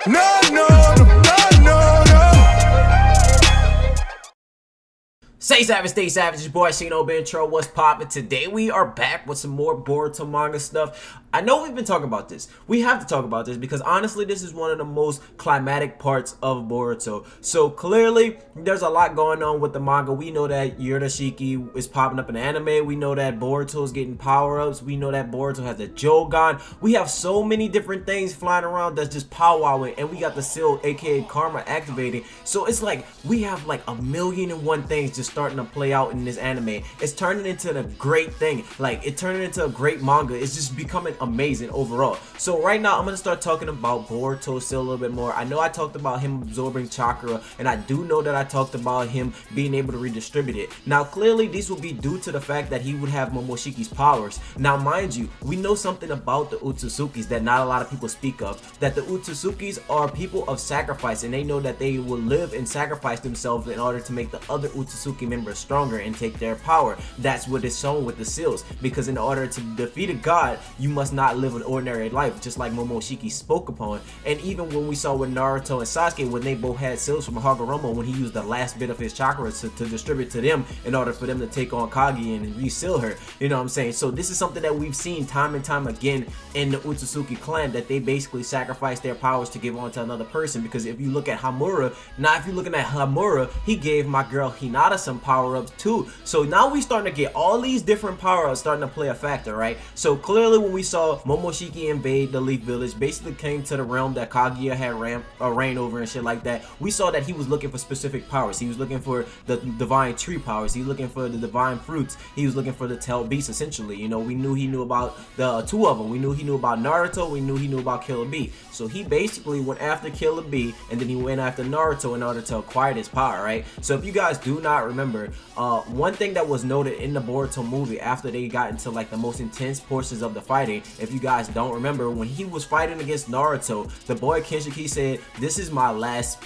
No, no, no, no, no, no. Say savage, stay savage, your boy ShinoBeenTrill, what's poppin'? Today we are back with some more Boruto manga stuff. I know we've been talking about this. We have to talk about this because honestly this is one of the most climatic parts of Boruto. So clearly there's a lot going on with the manga. We know that Kinshiki is popping up in anime. We know that Boruto is getting power-ups. We know that Boruto has the Jogan. We have so many different things flying around that's just powwowing, and we got the seal aka Karma activating. So it's like we have like 1,000,001 things just starting to play out in this anime. It's turning into a great thing. Like it turning into a great manga. It's just becoming amazing overall. So right now I'm gonna start talking about Boruto still a little bit more. I know I talked about him absorbing chakra, and I do know that I talked about him being able to redistribute it. Now clearly these will be due to the fact that he would have Momoshiki's powers. Now mind you, we know something about the Otsutsukis that not a lot of people speak of, that the Otsutsukis are people of sacrifice, and they know that they will live and sacrifice themselves in order to make the other Otsutsuki members stronger and take their power. That's what is shown with the seals, because in order to defeat a god you must not live an ordinary life, just like Momoshiki spoke upon. And even when we saw with Naruto and Sasuke, when they both had seals from Hagoromo, when he used the last bit of his chakra to distribute to them in order for them to take on Kage and reseal her, you know what I'm saying? So this is something that we've seen time and time again in the Otsutsuki clan, that they basically sacrifice their powers to give on to another person. Because if you look at Hamura, now if you're looking at Hamura, he gave my girl Hinata some power-ups too. So now we starting to get all these different power-ups starting to play a factor, right? So clearly when we saw Momoshiki invade the Leaf Village, basically came to the realm that Kaguya had reign over and shit like that, we saw that he was looking for specific powers. He was looking for the divine tree powers. He was looking for the divine fruits. He was looking for the tailed beast, essentially. You know, we knew he knew about the two of them. We knew he knew about Naruto. We knew he knew about Killer Bee. So he basically went after Killer Bee, and then he went after Naruto in order to acquire this power, right? So if you guys do not remember, one thing that was noted in the Boruto movie after they got into like the most intense portions of the fighting, if you guys don't remember, when he was fighting against Naruto, the boy Kinshiki said, "This is my last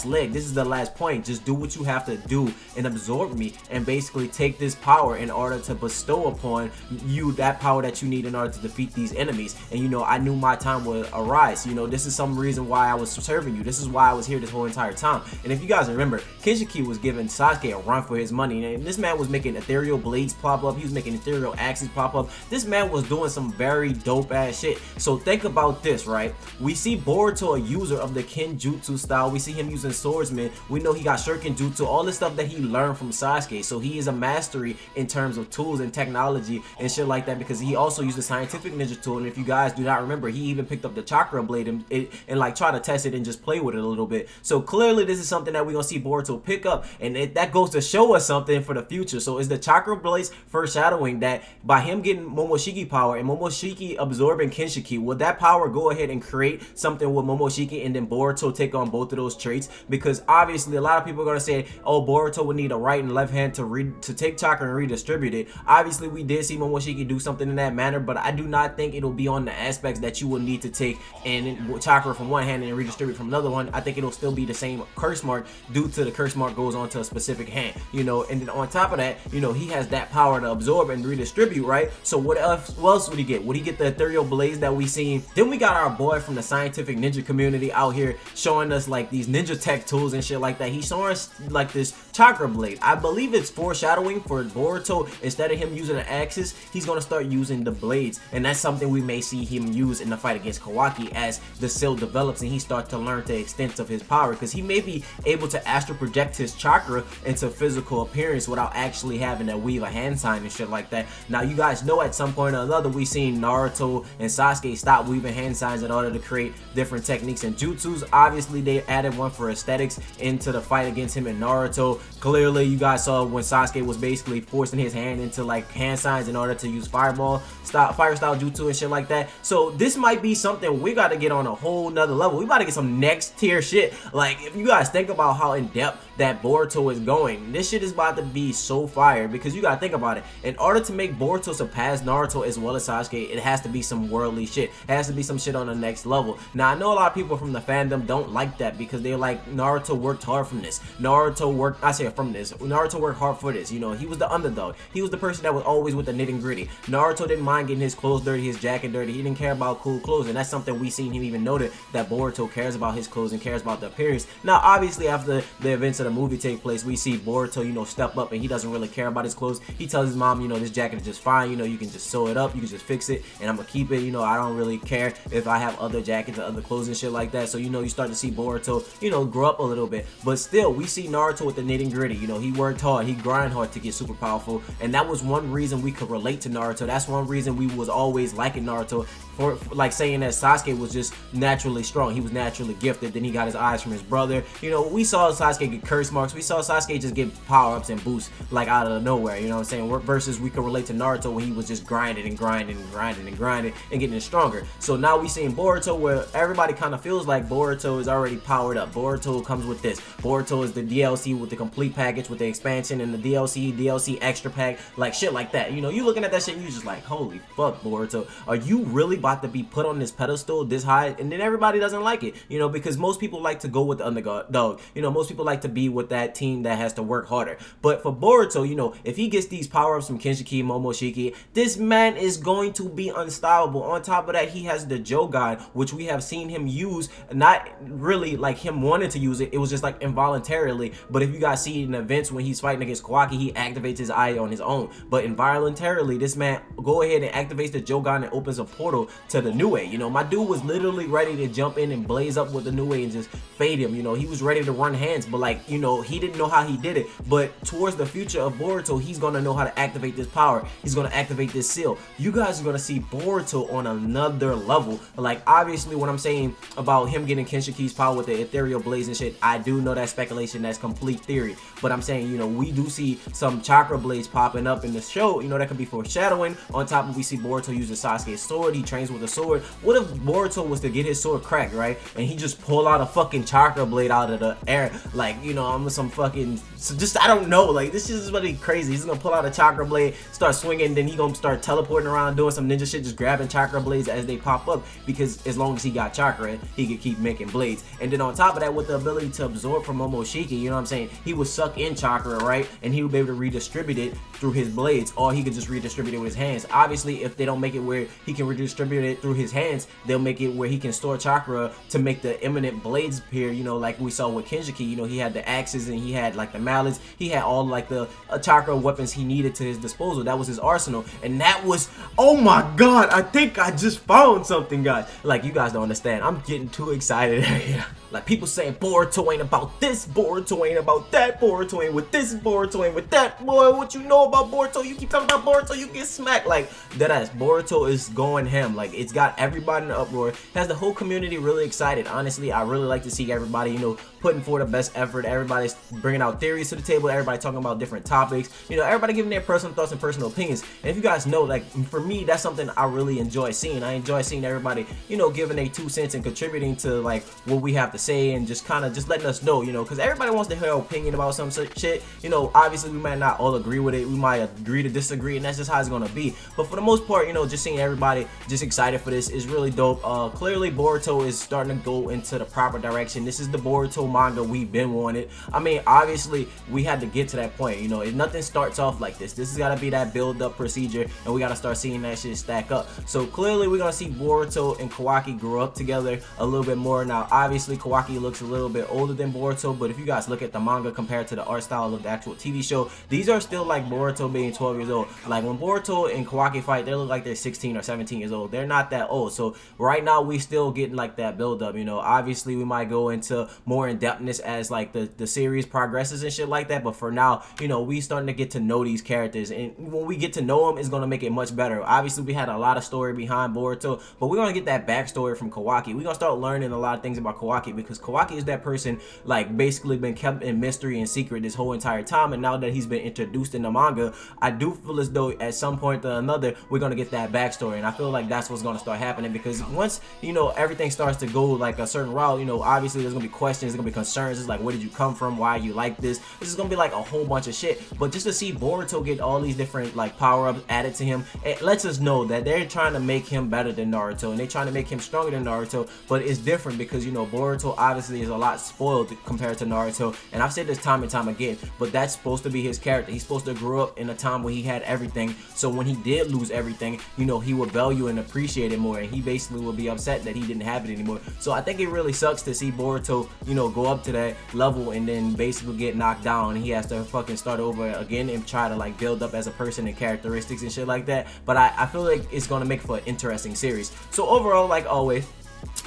leg. This is the last point. Just do what you have to do and absorb me, and basically take this power in order to bestow upon you that power that you need in order to defeat these enemies. And you know, I knew my time would arise. You know, this is some reason why I was serving you. This is why I was here this whole entire time." And if you guys remember, Kinshiki was giving Sasuke a run for his money, and this man was making ethereal blades pop up. He was making ethereal axes pop up. This man was doing some very dope ass shit. So think about this, right? We see Boruto a user of the Kenjutsu style. We see him using swordsman. We know he got shuriken jutsu, all the stuff that he learned from Sasuke. So he is a mastery in terms of tools and technology and shit like that, because he also used the scientific ninja tool. And if you guys do not remember, he even picked up the chakra blade and like try to test it and just play with it a little bit. So clearly this is something that we're gonna see Boruto pick up, and that goes to show us something for the future. So is the chakra blades foreshadowing that by him getting Momoshiki power and Momoshiki absorbing Kinshiki, would that power go ahead and create something with Momoshiki, and then Boruto take on both of those traits? Because obviously a lot of people are going to say, oh, Boruto would need a right and left hand to take chakra and redistribute it. Obviously we did see Momoshiki do something in that manner, but I do not think it'll be on the aspects that you will need to take and chakra from one hand and redistribute from another one. I think it'll still be the same curse mark, due to the curse mark goes on to a specific hand, you know. And then on top of that, you know, he has that power to absorb and redistribute, right? So what else would he get? Would he get the ethereal blades that we seen? Then we got our boy from the scientific ninja community out here showing us like these ninja tech tools and shit like that. He's showing us like this chakra blade. I believe it's foreshadowing for Boruto. Instead of him using an axis, he's gonna start using the blades, and that's something we may see him use in the fight against Kawaki as the seal develops and he starts to learn the extent of his power, because he may be able to astral project his chakra into physical appearance without actually having to weave a hand sign and shit like that. Now you guys know at some point or another we seen Naruto and Sasuke stop weaving hand signs in order to create different techniques and jutsus. Obviously they added one for aesthetics into the fight against him and Naruto. Clearly you guys saw when Sasuke was basically forcing his hand into like hand signs in order to use fire style jutsu and shit like that. So this might be something we got to get on a whole nother level. We about to get some next tier shit. Like if you guys think about how in depth that Boruto is going, this shit is about to be so fire, because you gotta think about it. In order to make Boruto surpass Naruto as well as Sasuke, it has to be some worldly shit. It has to be some shit on the next level. Now I know a lot of people from the fandom don't like that, because they're like, Naruto worked hard from this. Naruto worked hard for this. You know, he was the underdog. He was the person that was always with the nitty gritty. Naruto didn't mind getting his clothes dirty, his jacket dirty. He didn't care about cool clothes, and that's something we seen him even noted, that Boruto cares about his clothes and cares about the appearance. Now, obviously, after the events of the movie take place, we see Boruto, you know, step up, and he doesn't really care about his clothes. He tells his mom, you know, this jacket is just fine. You know, you can just sew it up, you can just fix it, and I'm gonna keep it. You know, I don't really care if I have other jackets or other clothes and shit like that. So, you know, you start to see Boruto, you know, grow up a little bit. But still, we see Naruto with the nitty gritty. You know, he worked hard, he grind hard to get super powerful, and that was one reason we could relate to Naruto. That's one reason we was always liking Naruto, for like saying that Sasuke was just naturally strong. He was naturally gifted. Then he got his eyes from his brother. You know, we saw Sasuke get curse marks. We saw Sasuke just get power-ups and boosts like out of nowhere. You know what I'm saying? Versus we could relate to Naruto when he was just grinding and grinding and grinding and grinding and getting stronger. So now we seeing Boruto where everybody kind of feels like Boruto is already powered up. Boruto comes with this. Boruto is the DLC with the complete package with the expansion and the DLC extra pack, like shit like that. You know, you looking at that shit and you just like, holy fuck, Boruto, are you really about to be put on this pedestal this high? And then everybody doesn't like it, you know, because most people like to go with the underdog. You know, most people like to be with that team that has to work harder. But for Boruto, you know, if he gets these power-ups from Kinshiki, Momoshiki, this man is going to be unstoppable. On top of that, he has the Jogan, which we have seen him use, not really like him wanting to use it. It was just like involuntarily. But if you guys see in events when he's fighting against Kawaki, he activates his eye on his own. But involuntarily, this man go ahead and activates the Jogan and opens a portal to the New Age. You know, my dude was literally ready to jump in and blaze up with the New Age and just fade him. You know, he was ready to run hands, but like, you know, he didn't know how he did it. But towards the future of Boruto, he's gonna know how to activate this power. He's gonna activate this seal. You guys are gonna see Boruto on another level. Like, obviously, what I'm saying about him getting Kinshiki's power with the ethereal blaze and shit, I do know that's speculation, that's complete theory. But I'm saying, you know, we do see some chakra blades popping up in the show. You know, that could be foreshadowing. On top of, we see Boruto use the Sasuke's sword. He trains with a sword. What if Boruto was to get his sword cracked, right? And he just pull out a fucking chakra blade out of the air, like, you know, I'm some fucking, so just, I don't know, like, this is really crazy. He's gonna pull out a chakra blade, start swinging, then he gonna start teleporting around, doing some ninja shit, just grabbing chakra blades as they pop up, because as long as he got chakra, he could keep making blades. And then on top of that, with the ability to absorb from Momoshiki, you know what I'm saying, he would suck in chakra, right? And he would be able to redistribute it through his blades, or he could just redistribute it with his hands. Obviously, if they don't make it where he can redistribute it through his hands, they'll make it where he can store chakra to make the eminent blades appear, you know, like we saw with Kinshiki. You know, he had the axes and he had like the mallets, he had all like the chakra weapons he needed to his disposal. That was his arsenal, and that was, oh my god, I think I just found something, guys. Like, you guys don't understand, I'm getting too excited here. Like, people saying Boruto ain't about this, Boruto ain't about that, Boruto ain't with this, Boruto ain't with that. Boy, what you know about Boruto? You keep talking about Boruto, you get smacked. Like, deadass, Boruto is going ham. Like, it's got everybody in an uproar, has the whole community really excited. Honestly, I really like to see everybody, you know, putting forth the best effort. Everybody's bringing out theories to the table, everybody talking about different topics, you know, everybody giving their personal thoughts and personal opinions. And if you guys know, like, for me, that's something I really enjoy seeing. I enjoy seeing everybody, you know, giving their 2 cents and contributing to like what we have to say, and just kind of just letting us know, you know, because everybody wants to hear our opinion about some shit. You know, obviously we might not all agree with it, we might agree to disagree, and that's just how it's gonna be. But for the most part, you know, just seeing everybody just excited for this is really dope. Clearly Boruto is starting to go into the proper direction. This is the Boruto manga we've been wanted. I mean, obviously we had to get to that point. You know, if nothing starts off like this, this has got to be that build up procedure, and we got to start seeing that shit stack up. So clearly we're gonna see Boruto and Kawaki grow up together a little bit more. Now obviously Kawaki looks a little bit older than Boruto, but if you guys look at the manga compared to the art style of the actual TV show, these are still like Boruto being 12 years old. Like, when Boruto and Kawaki fight, they look like they're 16 or 17 years old. They're not that old. So right now we still getting like that build up. You know, obviously we might go into more in-depthness as like the series progresses and shit like that, but for now, you know, we starting to get to know these characters, and when we get to know them, it's gonna make it much better. Obviously we had a lot of story behind Boruto, but we're gonna get that backstory from Kawaki. We're gonna start learning a lot of things about Kawaki, because Kawaki is that person, like, basically been kept in mystery and secret this whole entire time, and now that he's been introduced in the manga, I do feel as though at some point or another we're gonna get that backstory, and I feel like that's what's going to start happening, because once, you know, everything starts to go like a certain route, you know, obviously there's going to be questions, there's going to be concerns. It's like, where did you come from? Why you like this? This is going to be like a whole bunch of shit. But just to see Boruto get all these different like power-ups added to him, it lets us know that they're trying to make him better than Naruto, and they're trying to make him stronger than Naruto. But it's different because, you know, Boruto obviously is a lot spoiled compared to Naruto, and I've said this time and time again, but that's supposed to be his character. He's supposed to grow up in a time where he had everything, so when he did lose everything, you know, he would value and appreciate it more, and he basically would be upset that he didn't have it anymore. So I think it really sucks to see Boruto, you know, go up to that level and then basically get knocked down, and he has to fucking start over again and try to like build up as a person and characteristics and shit like that. But I feel like it's gonna make for an interesting series. So overall, like always,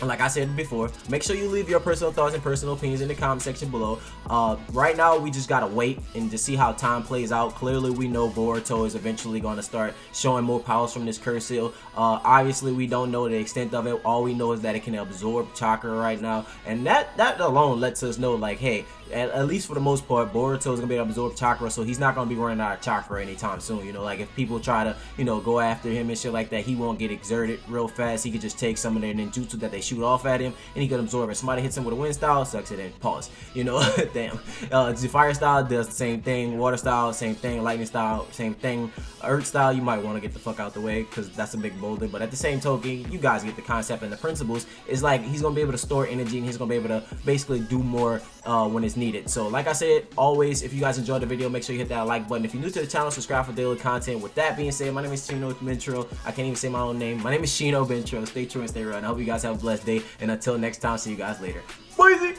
like I said before, make sure you leave your personal thoughts and personal opinions in the comment section below. Right now, we just gotta wait and just see how time plays out. Clearly, we know Boruto is eventually going to start showing more powers from this curse seal. Obviously, we don't know the extent of it. All we know is that it can absorb chakra right now, and that alone lets us know, like, hey, at least for the most part, Boruto is gonna be able to absorb chakra, so he's not gonna be running out of chakra anytime soon. You know, like if people try to, you know, go after him and shit like that, he won't get exerted real fast. He could just take some of their ninjutsu that they shoot off at him, and he could absorb it. Somebody hits him with a wind style, sucks it in. Pause. You know, damn. The fire style does the same thing. Water style, same thing. Lightning style, same thing. Earth style, you might want to get the fuck out the way because that's a big boulder. But at the same token, you guys get the concept and the principles. It's like he's gonna be able to store energy, and he's gonna be able to basically do more when it's needed. So like I said, always, if you guys enjoyed the video, make sure you hit that like button. If you're new to the channel, subscribe for daily content. With that being said, my name is ShinoBeenTrill. I can't even say my own name. My name is ShinoBeenTrill. Stay true and stay real, and I hope you guys have a blessed day. And until next time, see you guys later. Bye.